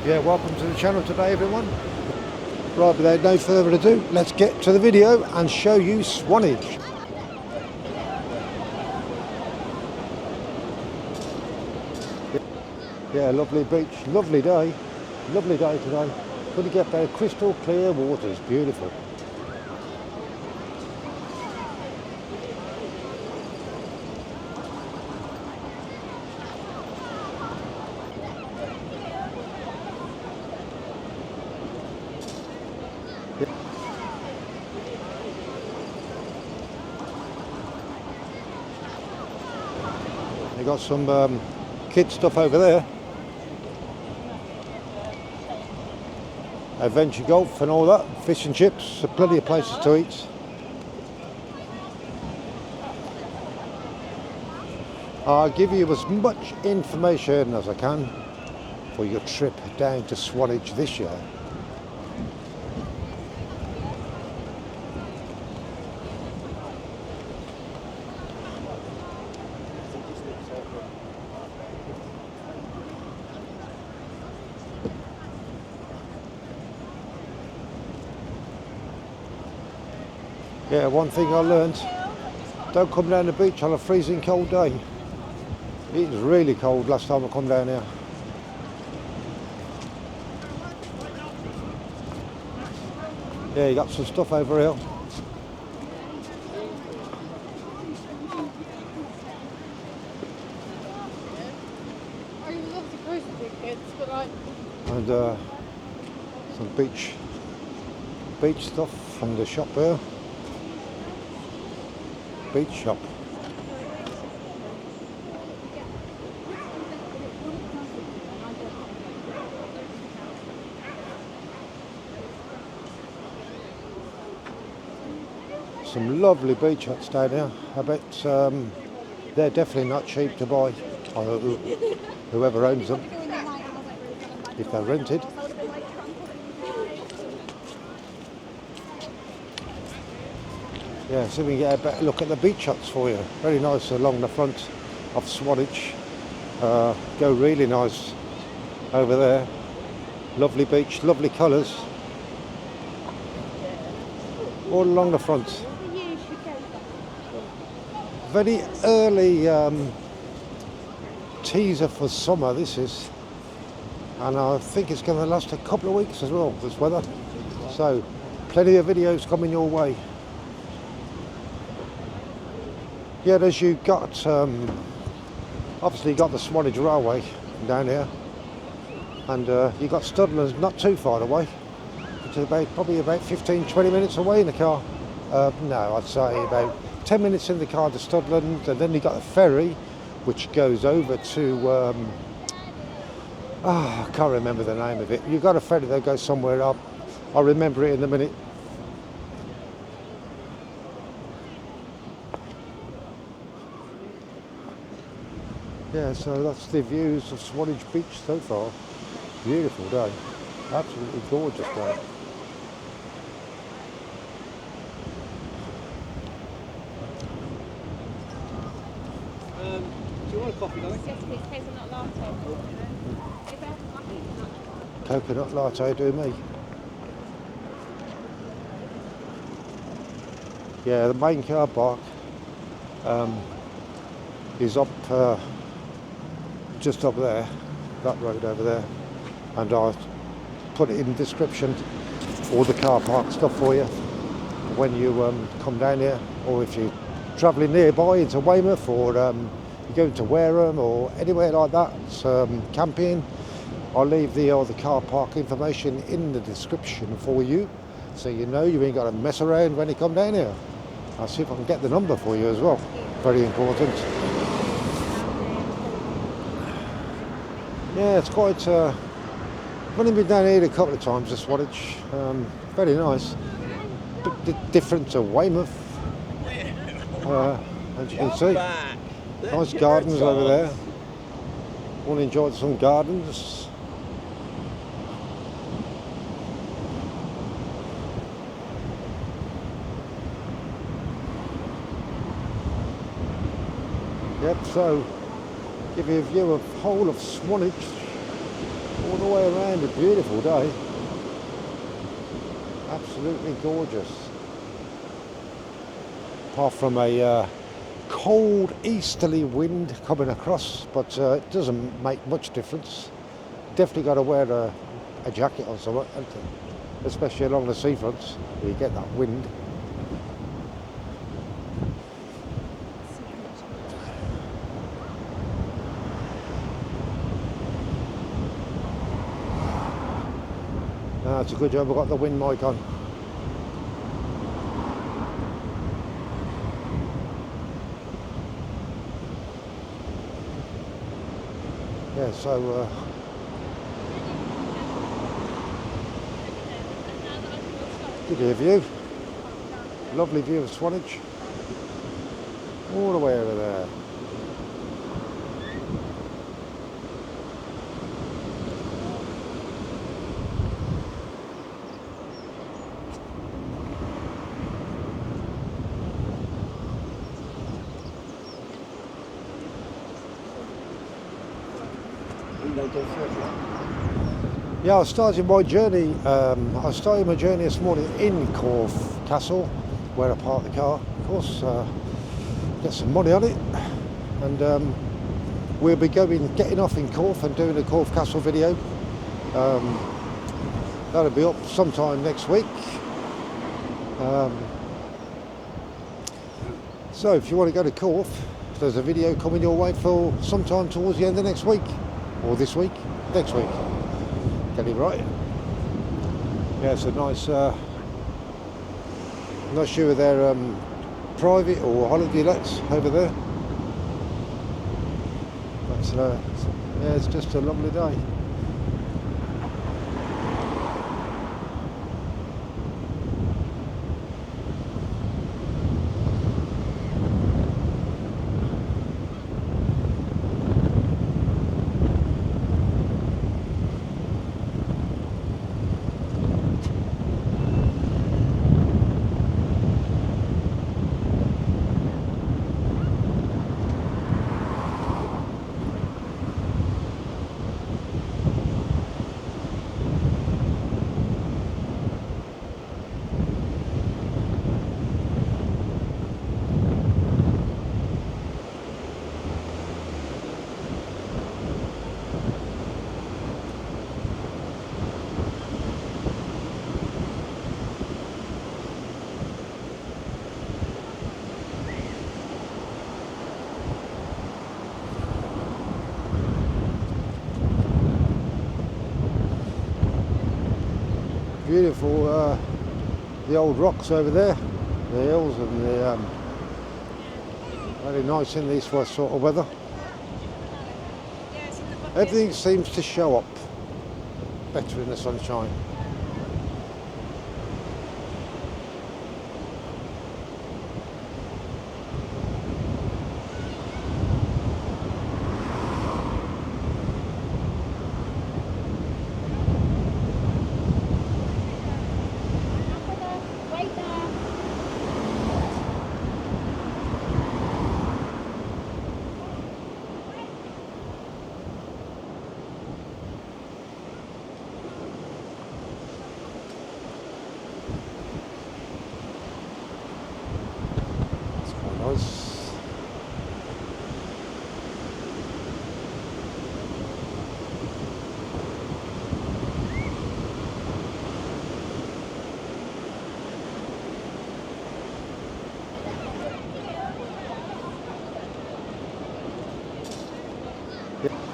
Yeah, welcome to the channel today, everyone. Right, without no further ado, let's get to the video and show you Swanage. Yeah, lovely beach, lovely day today. Couldn't get better, crystal clear waters, beautiful. They got some kid stuff over there. Adventure golf and all that, fish and chips, so plenty of places to eat. I'll give you as much information as I can for your trip down to Swanage this year. Yeah, one thing I learned, don't come down the beach on a freezing cold day. It was really cold last time I come down here. Yeah, you got some stuff over here. And some beach stuff from the shop here. Beach shop. Some lovely beach huts down here. I bet they're definitely not cheap to buy, whoever owns them, if they're rented. Yeah, so we can get a better look at the beach huts for you. Very nice along the front of Swanage. Go really nice over there. Lovely beach, lovely colours. All along the front. Very early teaser for summer this is. And I think it's going to last a couple of weeks as well, this weather. So, plenty of videos coming your way. Yeah, as you got, obviously you got the Swanage Railway down here, and you got Studland's not too far away. It's probably about 15-20 minutes away in the car. No, I'd say about 10 minutes in the car to Studland, and then you got the ferry, which goes over to, I can't remember the name of it. You've got a ferry that goes somewhere up. I'll remember it in a minute. Yeah, so that's the views of Swanage Beach so far. Beautiful day. Absolutely gorgeous day. Do you want a coffee, darling? Yes, please. Hazelnut latte. Coconut latte do me. Yeah, the main car park is up just up there, that road over there, and I'll put it in the description, all the car park stuff for you when you come down here, or if you're travelling nearby into Weymouth, or you're going to Wareham or anywhere like that, camping. I'll leave the car park information in the description for you, so you know you ain't got to mess around when you come down here. I'll see if I can get the number for you as well. Very important. Yeah, it's quite. I've only been down here a couple of times, this Swanage. Very nice. Bit different to Weymouth, as you can see. Nice gardens over there. Want to enjoy some gardens. Yep, so give you a view of whole of Swanage, all the way around. A beautiful day. Absolutely gorgeous. Apart from a cold easterly wind coming across, but it doesn't make much difference. Definitely got to wear a jacket or something, especially along the seafronts where you get that wind. It's a good job I got the wind mic on. Yeah, so good view. Lovely view of Swanage. All the way over there. Yeah, I started my journey. This morning in Corfe Castle, where I parked the car. Of course, get some money on it, and we'll be getting off in Corfe and doing a Corfe Castle video. That'll be up sometime next week. So if you want to go to Corfe, there's a video coming your way for sometime towards the end of next week, or this week, next week. Get it right. Yeah, it's a nice. I'm not sure if they're private or holiday lets over there. But yeah, it's just a lovely day. Beautiful, the old rocks over there, the hills, and the very nice in this sort of weather. Everything seems to show up better in the sunshine. Yeah.